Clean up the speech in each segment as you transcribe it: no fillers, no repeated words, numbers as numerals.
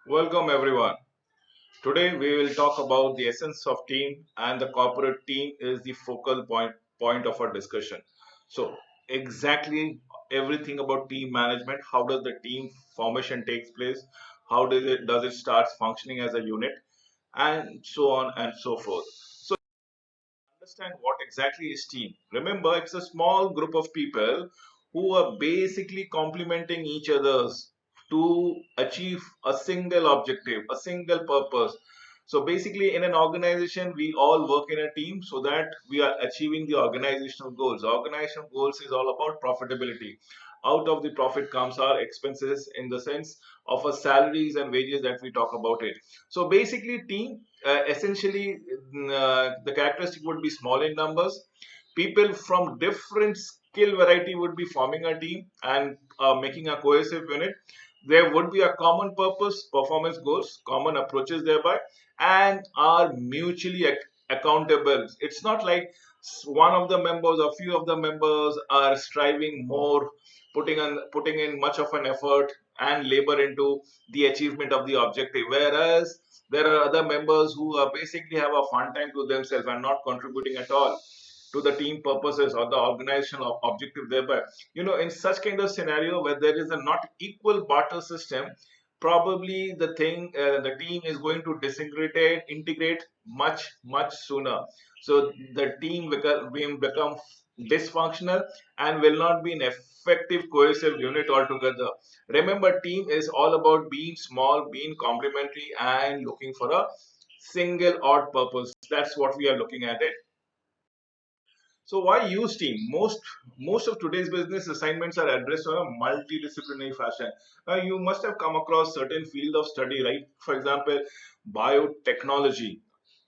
Welcome everyone. Today we will talk about the essence of team and the corporate team is the focal point of our discussion. So exactly everything about team management, how does the team formation takes place, how does it start functioning as a unit and so on and so forth. So understand what exactly is team. Remember, it's a small group of people who are basically complementing each others to achieve a single objective, a single purpose. So basically, in an organization, we all work in a team so that we are achieving the organizational goals. Organizational goals is all about profitability. Out of the profit comes our expenses in the sense of our salaries and wages that we talk about it. So basically, team essentially the characteristic would be small in numbers. People from different skill variety would be forming a team and making a cohesive unit. There would be a common purpose, performance goals, common approaches thereby, and are mutually accountable. It's not like one of the members or few of the members are striving more, putting in much of an effort and labor into the achievement of the objective, whereas there are other members who are basically have a fun time to themselves and not contributing at all to the team purposes or the organizational objective thereby. In such kind of scenario where there is a not equal barter system, probably the team is going to disintegrate integrate much sooner. So the team will become dysfunctional and will not be an effective cohesive unit altogether. Remember, team is all about being small, being complementary, and looking for a single odd purpose. That's what we are looking at it. So why use team? Most of today's business assignments are addressed on a multidisciplinary fashion. You must have come across certain field of study, right? For example, biotechnology,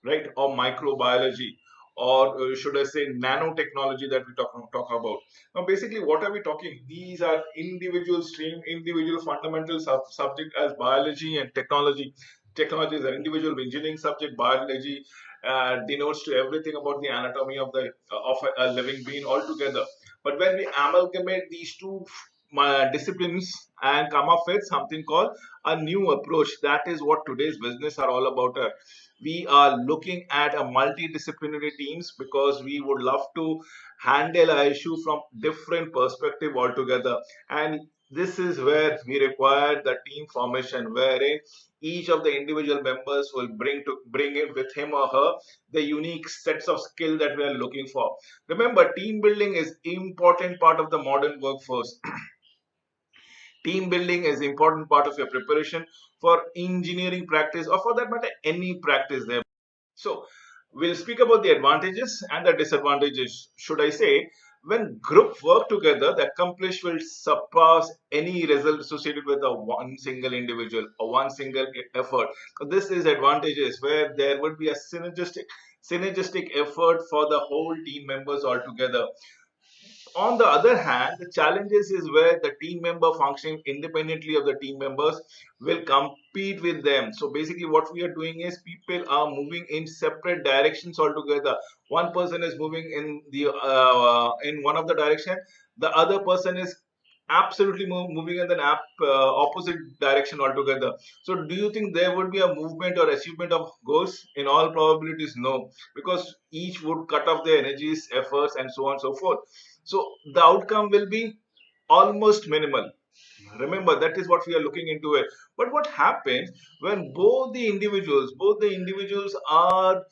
right, or microbiology, or should I say nanotechnology that we talk about. Now, basically, what are we talking? These are individual fundamental subject as biology and technology. Technology is an individual engineering subject. Biology denotes to everything about the anatomy of a living being altogether. But when we amalgamate these two disciplines and come up with something called a new approach, that is what today's business are all about. We are looking at a multidisciplinary teams because we would love to handle a issue from different perspective altogether, and this is where we require the team formation, wherein each of the individual members will bring in with him or her the unique sets of skill that we are looking for. Remember, team building is important part of the modern workforce. Team building is important part of your preparation for engineering practice, or for that matter any practice there. So we'll speak about the advantages and the disadvantages. Should I say, when group work together, the accomplish will surpass any result associated with a one single individual or one single effort. So this is advantages where there would be a synergistic effort for the whole team members altogether. On the other hand, the challenges is where the team member functioning independently of the team members will compete with them. So basically, what we are doing is people are moving in separate directions altogether. One person is moving in one of the direction, the other person is absolutely moving in the opposite direction altogether. So do you think there would be a movement or achievement of goals? In all probabilities, no, because each would cut off their energies, efforts, and so on and so forth. So the outcome will be almost minimal. Remember, that is what we are looking into it. But what happens when both the individuals are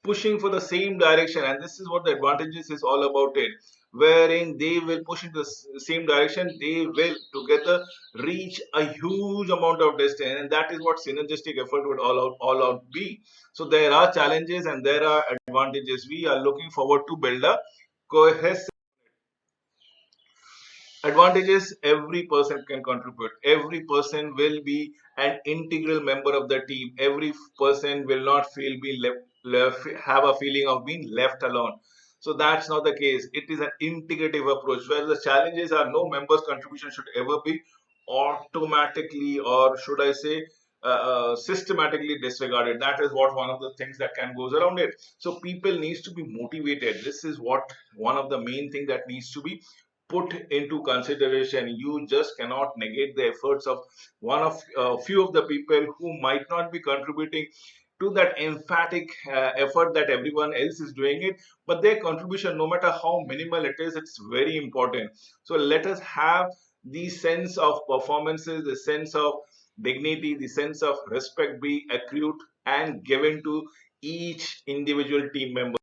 pushing for the same direction, and this is what the advantages is all about it, wherein they will push into the same direction, they will together reach a huge amount of distance, and that is what synergistic effort would all out be. So there are challenges and there are advantages. We are looking forward to build a cohesive. Advantages: every person can contribute, every person will be an integral member of the team, every person will not feel be left have a feeling of being left alone. So that's not the case. It is an integrative approach where the challenges are no member's contribution should ever be automatically, or should I say systematically disregarded. That is what one of the things that can goes around it. So people needs to be motivated. This is what one of the main thing that needs to be put into consideration. You just cannot negate the efforts of one of few of the people who might not be contributing to that emphatic effort that everyone else is doing it, but their contribution, no matter how minimal it is, it's very important. So let us have the sense of performances, the sense of dignity, the sense of respect be accrued and given to each individual team member.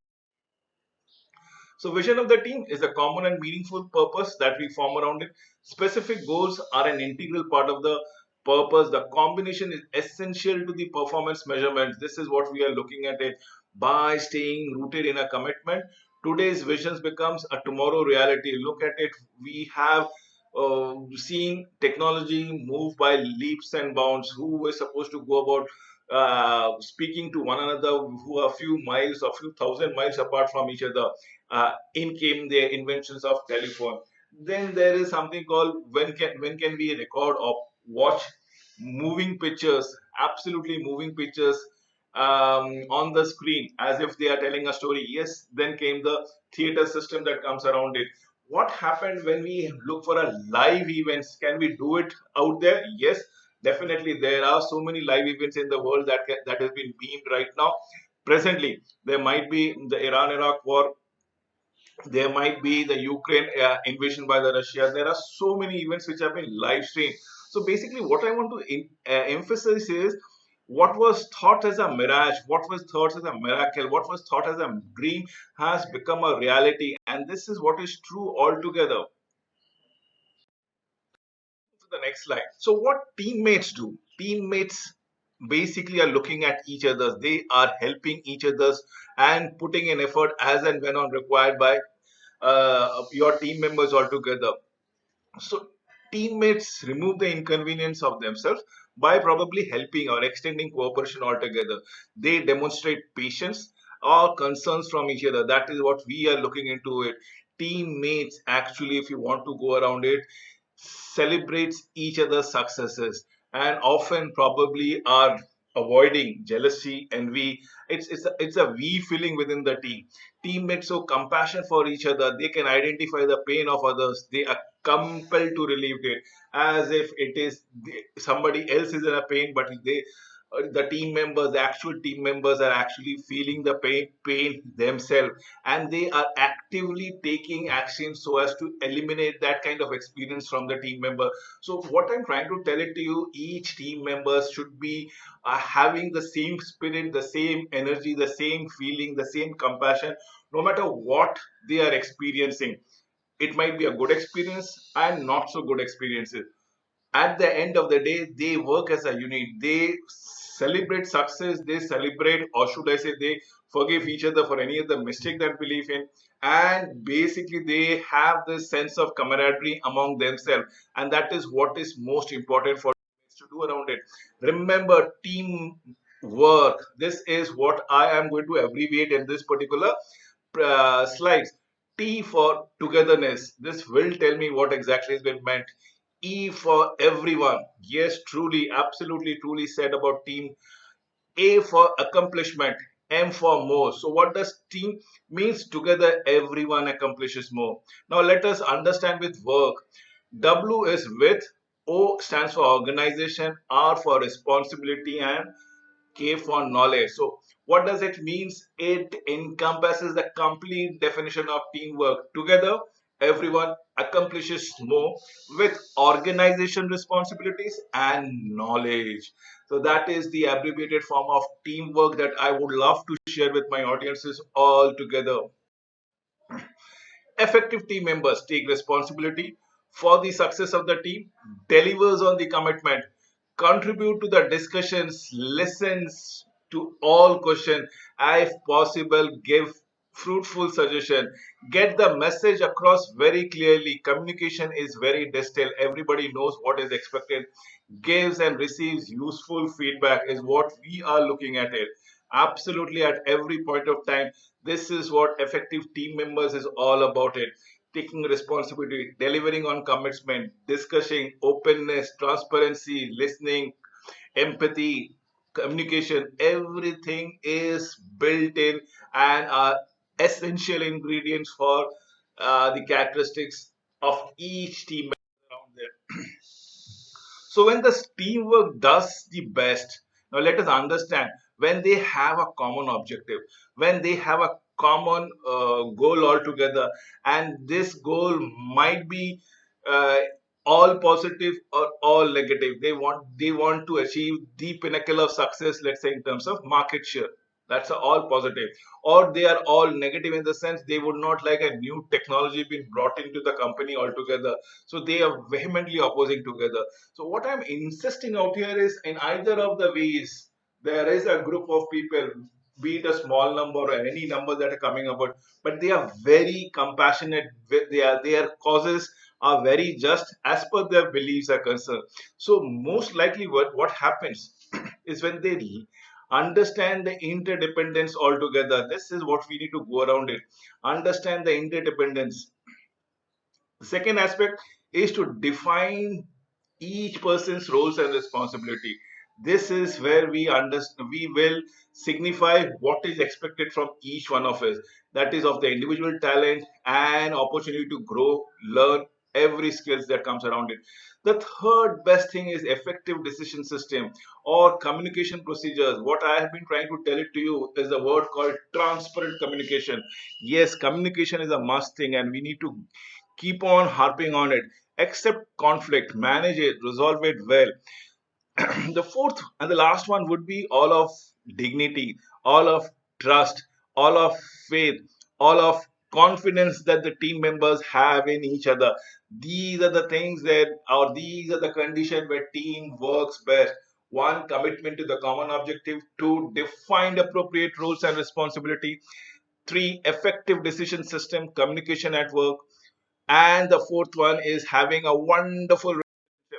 So, vision of the team is a common and meaningful purpose that we form around it. Specific goals are an integral part of the purpose. The combination is essential to the performance measurements. This is what we are looking at it. By staying rooted in a commitment, today's visions becomes a tomorrow reality. Look at it. We have seen technology move by leaps and bounds. Who were supposed to go about speaking to one another who are a few miles or few thousand miles apart from each other. In came the inventions of telephone. Then there is something called when can we record or watch moving pictures, absolutely moving pictures on the screen as if they are telling a story. Yes, then came the theater system that comes around it. What happened when we look for a live events? Can we do it out there? Yes, definitely. There are so many live events in the world that has been beamed right now. Presently, there might be the Iran-Iraq war, there might be the Ukraine invasion by the Russia. There are so many events which have been live streamed. So basically, what I want to emphasize is what was thought as a mirage, what was thought as a miracle, what was thought as a dream has become a reality, and this is what is true altogether. To the next slide. So, what teammates do? Teammates basically are looking at each other. They are helping each others and putting in effort as and when on required by your team members altogether. So teammates remove the inconvenience of themselves by probably helping or extending cooperation altogether. They demonstrate patience or concerns from each other. That is what we are looking into it. Teammates actually, if you want to go around it, celebrates each other's successes and often probably are avoiding jealousy, envy. It's a we feeling within the team. Teammates show compassion for each other. They can identify the pain of others. They are compelled to relieve it as if it is somebody else is in a pain, but the team members, the actual team members are actually feeling the pain themselves, and they are actively taking action so as to eliminate that kind of experience from the team member. So what I'm trying to tell it to you, each team members should be having the same spirit, the same energy, the same feeling, the same compassion, no matter what they are experiencing. It might be a good experience and not so good experiences. At the end of the day, they work as a unit. They celebrate success, they celebrate, or should I say, they forgive each other for any of the mistake that believe in, and basically they have this sense of camaraderie among themselves, and that is what is most important for to do around it. Remember, team work. This is what I am going to abbreviate in this particular slides. T for togetherness. This will tell me what exactly has been meant. E for everyone. Yes, truly, absolutely, truly said about team. A for accomplishment. M for more. So, what does team means? Together, everyone accomplishes more. Now, let us understand with work. W is with. O stands for organization. R for responsibility, and K for knowledge. So, what does it means? It encompasses the complete definition of teamwork. Together, everyone accomplishes more with organization responsibilities and knowledge. So, that is the abbreviated form of teamwork that I would love to share with my audiences all together. Effective team members take responsibility for the success of the team, delivers on the commitment, contribute to the discussions, listens to all questions, if possible, give fruitful suggestion, get the message across very clearly. Communication is very distant. Everybody knows what is expected. Gives and receives useful feedback is what we are looking at it. Absolutely at every point of time. This is what effective team members is all about it. Taking responsibility, delivering on commitment, discussing, openness, transparency, listening, empathy, communication, everything is built in and are essential ingredients for the characteristics of each team member around there. So when the teamwork does the best, now let us understand, when they have a common objective, when they have a common goal altogether, and this goal might be uh, all positive or all negative. They want to achieve the pinnacle of success. Let's say in terms of market share. That's a all positive, or they are all negative in the sense they would not like a new technology being brought into the company altogether. So they are vehemently opposing together. So what I'm insisting out here is in either of the ways, there is a group of people, be it a small number or any number that are coming about, but they are very compassionate. Their causes are very just as per their beliefs are concerned. So most likely, what happens is when they understand the interdependence altogether. This is what we need to go around it. Understand the interdependence. The second aspect is to define each person's roles and responsibility. This is where we will signify what is expected from each one of us. That is of the individual talent and opportunity to grow, learn every skills that comes around it. The third best thing is effective decision system or communication procedures. What I have been trying to tell it to you is the word called transparent communication. Yes, communication is a must thing, and we need to keep on harping on it. Accept conflict, manage it, resolve it well. The fourth and the last one would be all of dignity, all of trust, all of faith, all of confidence that the team members have in each other. These are the things that, or these are the conditions where team works best. One, commitment to the common objective. Two, defined appropriate roles and responsibility. Three, effective decision system, communication at work. And the fourth one is having a wonderful relationship.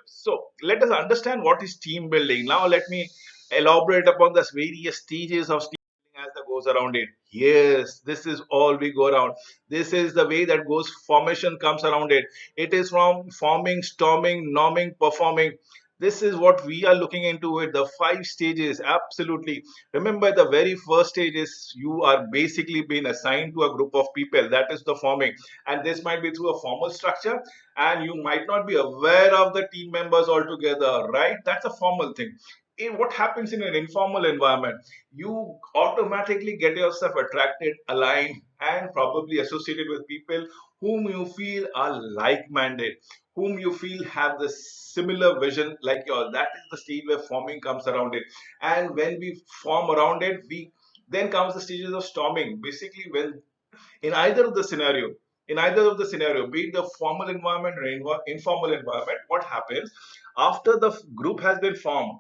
So let us understand what is team building. Now let me elaborate upon the various stages of team building as that goes around it. Yes, this is all we go around. This is the way that goes formation comes around it. It is from forming, storming, norming, performing. This is what we are looking into it. The five stages, absolutely. Remember, the very first stage is you are basically being assigned to a group of people. That is the forming, and this might be through a formal structure, and you might not be aware of the team members altogether, right? That's a formal thing. What happens in an informal environment, you automatically get yourself attracted, aligned, and probably associated with people whom you feel are like-minded, whom you feel have the similar vision like yours. That is the stage where forming comes around it. And when we form around it, we then comes the stages of storming. Basically, when in either of the scenario, be it the formal environment or informal environment, what happens after the group has been formed,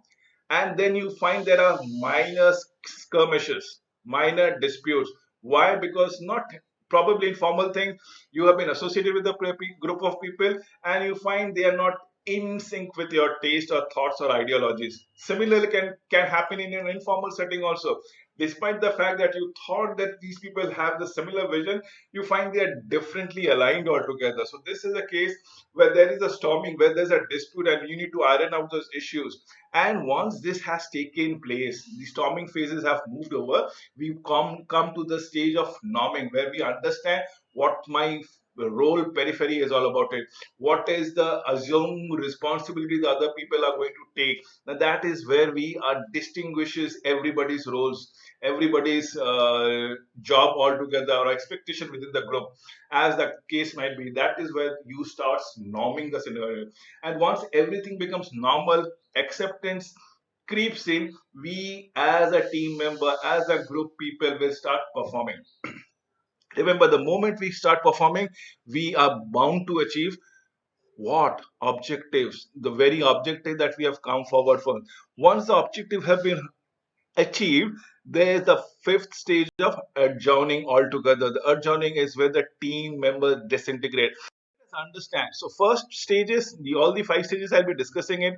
and then you find there are minor skirmishes, minor disputes. Why? Because not probably informal thing, you have been associated with a group of people, and you find they are not in sync with your taste or thoughts or ideologies. Similarly, can happen in an informal setting also. Despite the fact that you thought that these people have the similar vision, you find they are differently aligned altogether. So this is a case where there is a storming, where there's a dispute, and you need to iron out those issues. And once this has taken place, the storming phases have moved over, we come to the stage of norming, where we understand what my role periphery is all about it. What is the assumed responsibility the other people are going to take? Now that is where we are distinguishes everybody's roles, everybody's job altogether or expectation within the group, as the case might be. That is where you start norming the scenario. And once everything becomes normal, acceptance creeps in, we as a team member, as a group people will start performing. Remember, the moment we start performing, we are bound to achieve what objectives, the very objective that we have come forward for. Once the objective have been achieved, there is the fifth stage of adjourning altogether. The adjourning is where the team members disintegrate. Let's understand. So, first stages, all the five stages, I'll be discussing it,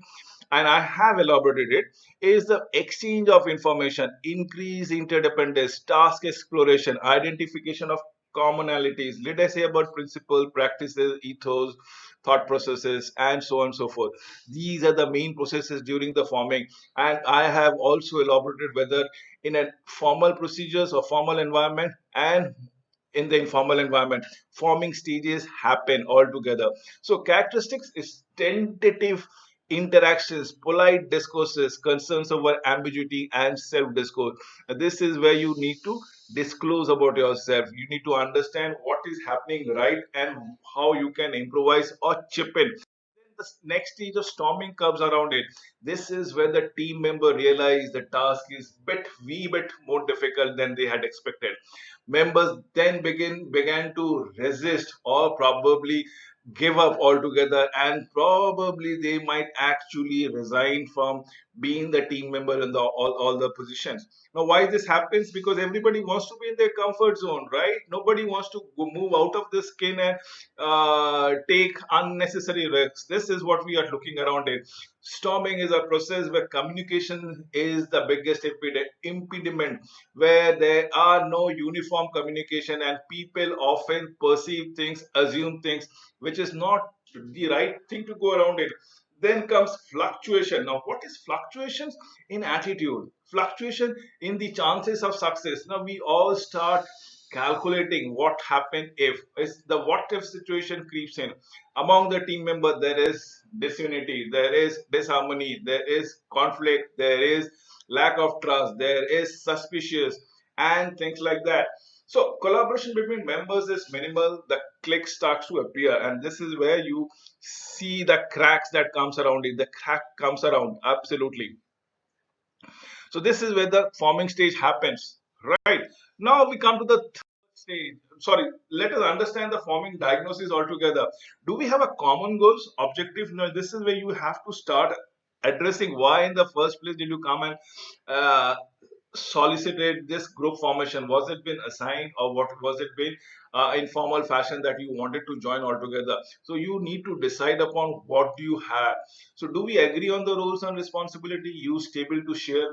and I have elaborated it. Is the exchange of information, increase interdependence, task exploration, identification of commonalities. Let us say about principle, practices, ethos, thought processes, and so on and so forth. These are the main processes during the forming, and I have also elaborated whether in a formal procedures or formal environment and in the informal environment. Forming stages happen altogether. So characteristics is tentative interactions, polite discourses, concerns over ambiguity and self-discourse. This is where you need to disclose about yourself. You need to understand what is happening right and how you can improvise or chip in. The next stage of storming comes around it. This is where the team member realize the task is wee bit more difficult than they had expected. Members then began to resist or probably give up altogether, and probably they might actually resign from being the team member in all the positions. Now why this happens? Because everybody wants to be in their comfort zone, right? Nobody wants to move out of the skin and take unnecessary risks. This is what we are looking around it. Storming is a process where communication is the biggest impediment, where there are no uniform communication and people often perceive things, assume things, which is not the right thing to go around it. Then comes fluctuation. Now, what is fluctuations in attitude? Fluctuation in the chances of success. Now, we all start calculating what happened if. Is the what if situation creeps in. Among the team member, there is disunity, there is disharmony, there is conflict, there is lack of trust, there is suspicious, and things like that. So collaboration between members is minimal. The click starts to appear, and this is where you see the cracks that comes around it. The crack comes around absolutely. So this is where the forming stage happens. Right now, we come to the third stage. Sorry, let us understand the forming diagnosis altogether. Do we have a common goals, objective? No, this is where you have to start addressing why in the first place did you come and solicited this group formation. Was it been assigned, or what was it been informal fashion that you wanted to join altogether? So you need to decide upon what do you have. So do we agree on the roles and responsibility? Use table to share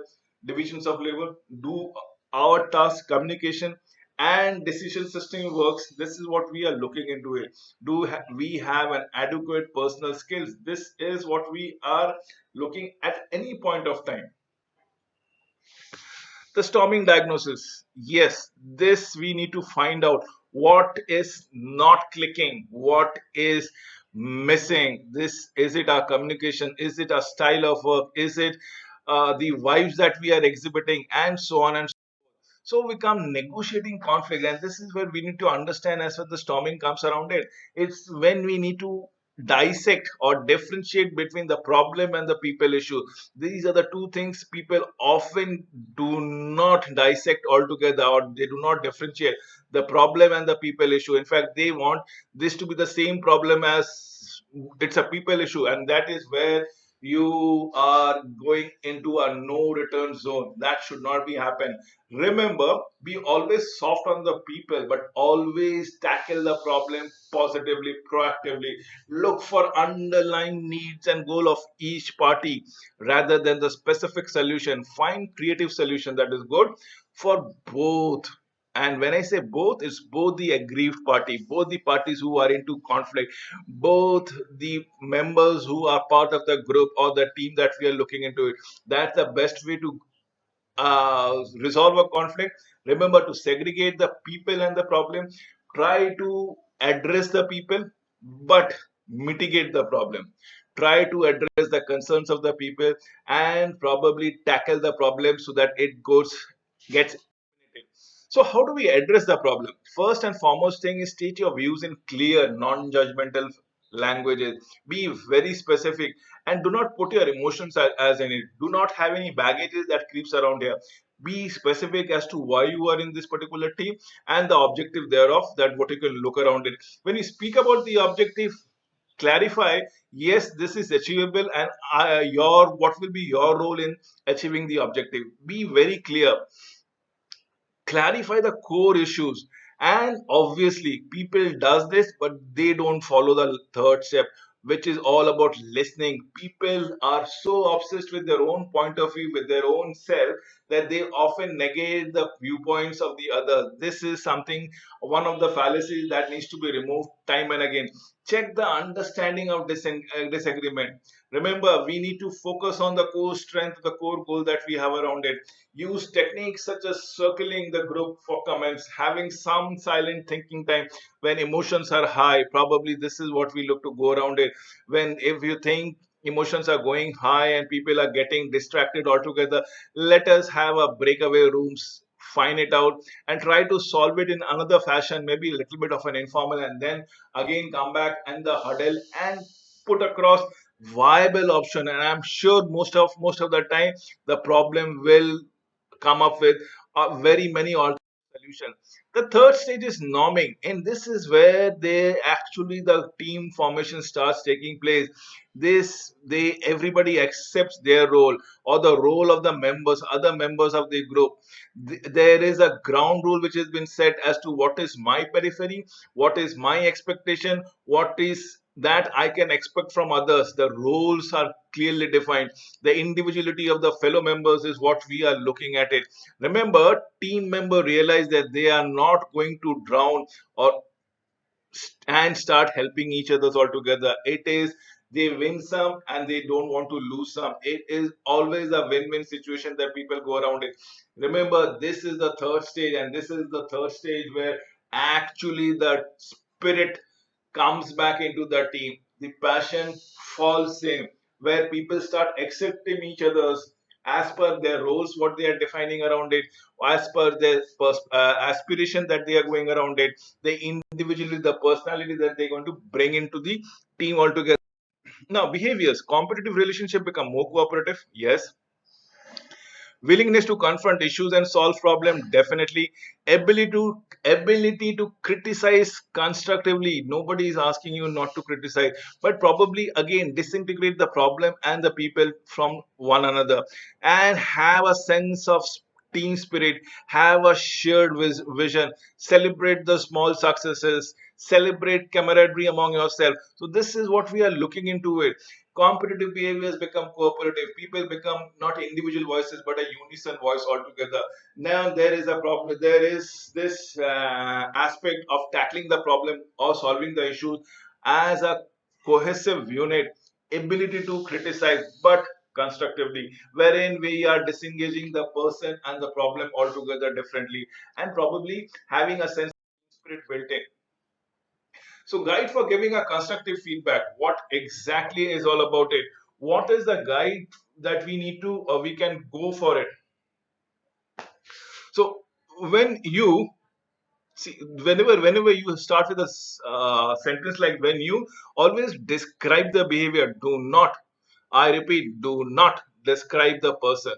divisions of labor. Do our task communication and decision system works? This is what we are looking into it. We have an adequate personal skills? This is what we are looking at any point of time. The storming diagnosis. Yes, this we need to find out what is not clicking, what is missing. This is it our communication? Is it our style of work? Is it the vibes that we are exhibiting, and so on and so we come negotiating conflict, and this is where we need to understand as well the storming comes around it. It's when we need to dissect or differentiate between the problem and the people issue. These are the two things people often do not dissect altogether, or they do not differentiate the problem and the people issue. In fact, they want this to be the same problem as it's a people issue, and that is where you are going into a no return zone. That should not be happen. Remember, be always soft on the people, but always tackle the problem positively, proactively. Look for underlying needs and goal of each party rather than the specific solution. Find creative solution that is good for both. And when I say both, it's both the aggrieved party, both the parties who are into conflict, both the members who are part of the group or the team that we are looking into it. That's the best way to resolve a conflict. Remember to segregate the people and the problem. Try to address the people, but mitigate the problem. Try to address the concerns of the people and probably tackle the problem so that it gets eliminated. So how do we address the problem? First and foremost thing is state your views in clear, non-judgmental languages. Be very specific and do not put your emotions as in it. Do not have any baggages that creeps around here. Be specific as to why you are in this particular team and the objective thereof, that what you can look around it. When you speak about the objective, clarify, yes, this is achievable, and your what will be your role in achieving the objective. Be very clear, clarify the core issues. And obviously people does this, but they don't follow the third step, which is all about listening. People are so obsessed with their own point of view, with their own self, that they often negate the viewpoints of the other. This is something, one of the fallacies that needs to be removed time and again. Check the understanding of disagreement. Remember, we need to focus on the core strength, the core goal that we have around it. Use techniques such as circling the group for comments, having some silent thinking time when emotions are high. Probably this is what we look to go around it. When if you think emotions are going high and people are getting distracted altogether, let us have a breakaway rooms, find it out and try to solve it in another fashion, maybe a little bit of an informal, and then again come back and the huddle and put across viable option. And I'm sure most of the time the problem will come up with very many alternative solutions. The third stage is norming, and this is where they actually the team formation starts taking place. This they everybody accepts their role or the role of the members, other members of the group. There is a ground rule which has been set as to what is my periphery, what is my expectation, what is that I can expect from others. The roles are clearly defined. The individuality of the fellow members is what we are looking at it. Remember, team member realize that they are not going to drown or and start helping each others all together. It is they win some and they don't want to lose some. It is always a win-win situation that people go around it. Remember, this is the third stage, and this is the third stage where actually the spirit comes back into the team. The passion falls in, where people start accepting each other's as per their roles, what they are defining around it, as per their aspiration that they are going around it, the individually, the personality that they're going to bring into the team altogether. Now, behaviors, competitive relationship become more cooperative. Yes, willingness to confront issues and solve problem, definitely. Ability to criticize constructively. Nobody is asking you not to criticize, but probably again disintegrate the problem and the people from one another, and have a sense of team spirit, have a shared vision, celebrate the small successes, celebrate camaraderie among yourself. So this is what we are looking into it. Competitive behaviors become cooperative. People become not individual voices but a unison voice altogether. Now there is a problem. There is this aspect of tackling the problem or solving the issues as a cohesive unit. Ability to criticize, but constructively, wherein we are disengaging the person and the problem altogether differently, and probably having a sense of spirit built in. So, guide for giving a constructive feedback. What exactly is all about it? What is the guide that we need to, or we can go for it? So, when you see, whenever you start with a sentence like when you, always describe the behavior. Do not, I repeat, do not describe the person.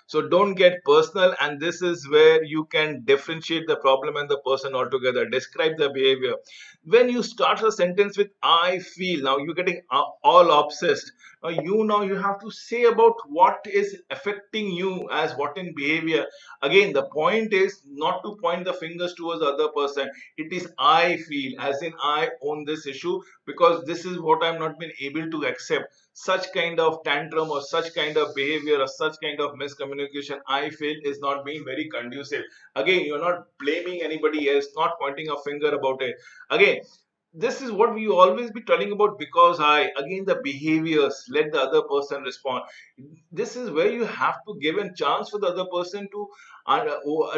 So don't get personal, and this is where you can differentiate the problem and the person altogether. Describe the behavior. When you start a sentence with "I feel," now you're getting all obsessed. Now you have to say about what is affecting you as what in behavior. Again, the point is not to point the fingers towards the other person. It is I feel, as in I own this issue because this is what I'm not been able to accept. Such kind of tantrum or such kind of behavior or such kind of miscommunication, I feel, is not being very conducive. Again, you're not blaming anybody else, not pointing a finger about it. Again, this is what we always be telling about. Because I, again, the behaviors, let the other person respond. This is where you have to give a chance for the other person to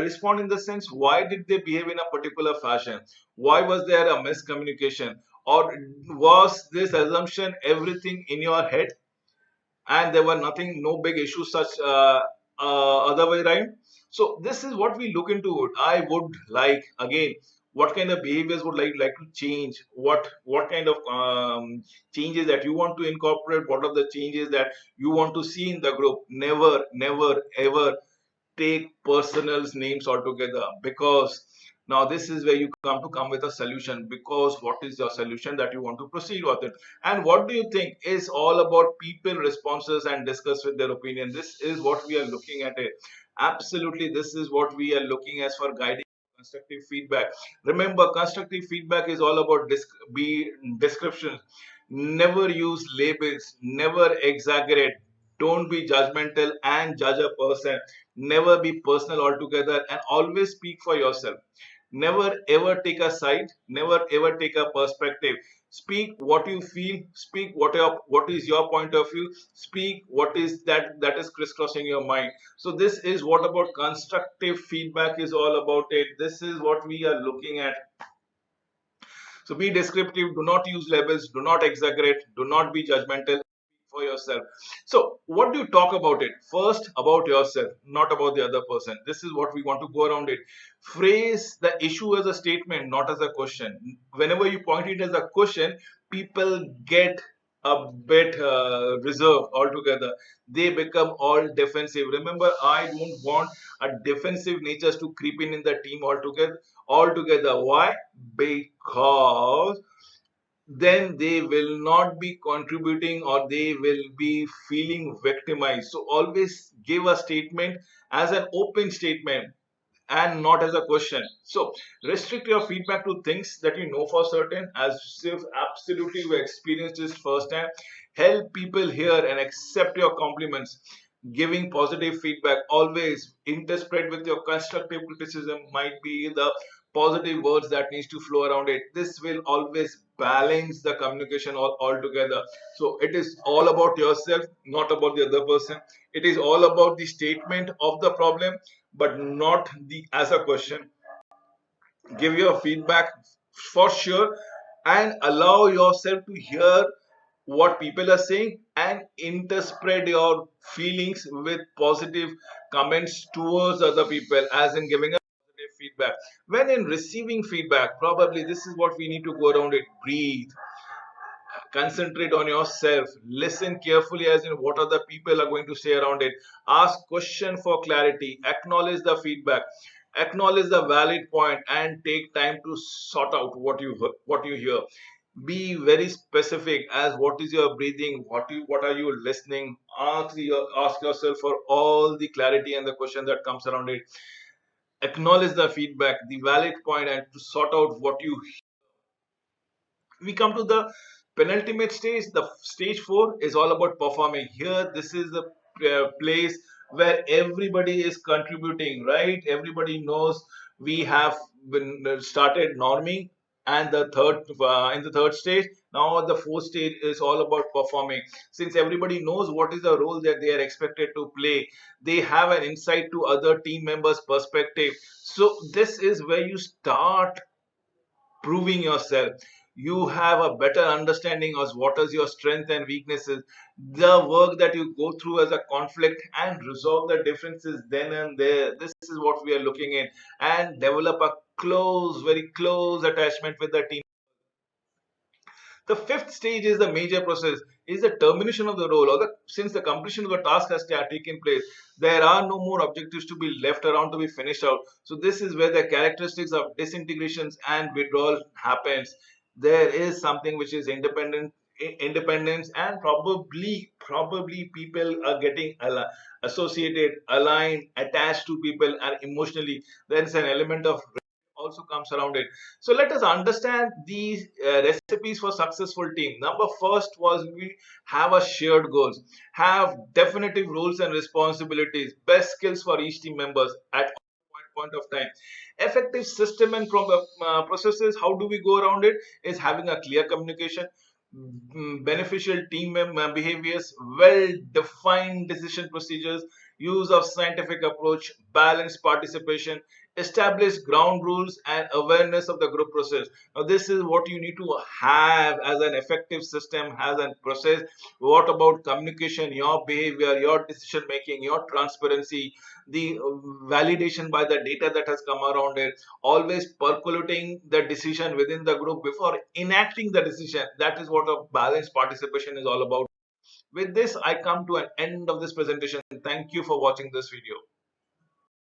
respond, in the sense, why did they behave in a particular fashion, why was there a miscommunication, or was this assumption everything in your head and there were nothing, no big issues such other way right. So this is what we look into it. I would like, again, what kind of behaviors would like to change, what kind of changes that you want to incorporate, what are the changes that you want to see in the group. Never ever take personals names altogether, because now this is where you come with a solution. Because what is your solution that you want to proceed with it, and what do you think is all about people responses and discuss with their opinion. This is what we are looking at it. Absolutely, this is what we are looking as for guiding constructive feedback. Remember, constructive feedback is all about be descriptions. Never use labels, never exaggerate, don't be judgmental and judge a person. Never be personal altogether, and always speak for yourself. Never ever take a side, never ever take a perspective. Speak what you feel, speak what is your point of view, speak what is that is crisscrossing your mind. So this is what about constructive feedback is all about. It This is what we are looking at. So be descriptive, do not use labels, do not exaggerate, do not be judgmental for yourself. So, what do you talk about it? First, about yourself, not about the other person. This is what we want to go around it. Phrase the issue as a statement, not as a question. Whenever you point it as a question, people get a bit reserved altogether. They become all defensive. Remember, I don't want a defensive natures to creep in the team altogether. Why? Because then they will not be contributing or they will be feeling victimized. So always give a statement as an open statement and not as a question. So restrict your feedback to things that you know for certain, as if absolutely you experienced this firsthand. Help people hear and accept your compliments. Giving positive feedback, always interspread with your constructive criticism might be the positive words that needs to flow around it. This will always balance the communication altogether. So it is all about yourself, not about the other person. It is all about the statement of the problem, but not the as a question. Give your feedback for sure and allow yourself to hear what people are saying and interspread your feelings with positive comments towards other people, as in giving a positive feedback. When in receiving feedback, probably this is what we need to go around it. Breathe, concentrate on yourself, listen carefully as in what other people are going to say around it, ask question for clarity, acknowledge the feedback, acknowledge the valid point, and take time to sort out what you hear. Be very specific as what is your breathing, what are you listening. Ask yourself for all the clarity and the question that comes around it. Acknowledge the feedback, the valid point, and to sort out what you. We come to the penultimate stage. The stage 4 is all about performing. Here, this is the place where everybody is contributing, right? Everybody knows we have been started norming, and the third in the third stage, now the fourth stage is all about performing. Since everybody knows what is the role that they are expected to play, they have an insight to other team members perspective. So this is where you start proving yourself. You have a better understanding of what is your strength and weaknesses, the work that you go through as a conflict and resolve the differences then and there. This is what we are looking in, and develop a very close attachment with the team. The fifth stage is the major process, is the termination of the role, or since the completion of the task has taken place, there are no more objectives to be left around to be finished out. So this is where the characteristics of disintegrations and withdrawal happens. There is something which is independence, and probably people are getting associated, aligned, attached to people, and emotionally there is an element of also comes around it. So let us understand these recipes for successful team. Number first was we have a shared goals, have definitive roles and responsibilities, best skills for each team members at point of time. Effective system and processes. How do we go around it? Is having a clear communication, beneficial team behaviors, well-defined decision procedures, use of scientific approach, balanced participation, establish ground rules, and awareness of the group process. Now, this is what you need to have as an effective system, as a process. What about communication, your behavior, your decision making, your transparency, the validation by the data that has come around it, always percolating the decision within the group before enacting the decision. That is what a balanced participation is all about. With this, I come to an end of this presentation. Thank you for watching this video.